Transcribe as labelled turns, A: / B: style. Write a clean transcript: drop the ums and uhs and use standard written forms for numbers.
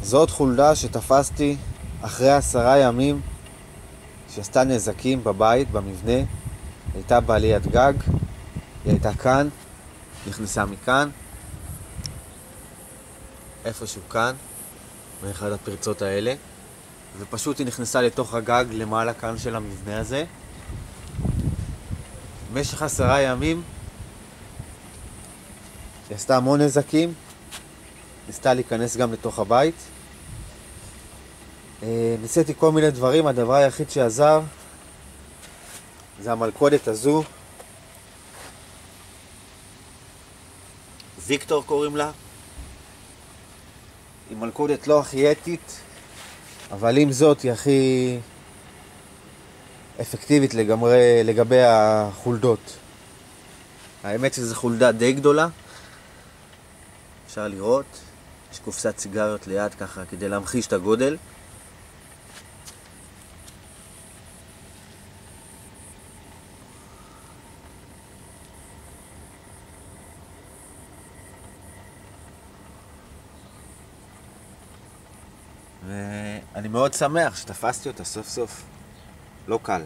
A: זאת חולדה שתפסתי אחרי 10 ימים שעשתה נזקים בבית, במבנה. הייתה בעליית גג, היא הייתה כאן, נכנסה מכאן, איפשהו כאן, באחד הפרצות האלה, ופשוט היא נכנסה לתוך הגג למעלה כאן של המבנה הזה. במשך 10 ימים היא עשתה המון נזקים, ניסתה להיכנס גם לתוך הבית. ניסיתי כל מיני דברים, הדבר היחיד שעזר זה המלכודת הזו, ויקטור קוראים לה. היא מלכודת לא הכי אתית, אבל עם זאת היא הכי אפקטיבית לגבי החולדות. האמת שזו חולדה די גדולה, אפשר לראות, יש קופסת סיגריות ליד ככה כדי להמחיש את הגודל. ואני מאוד שמח שתפסתי אותה סוף סוף. לא קל.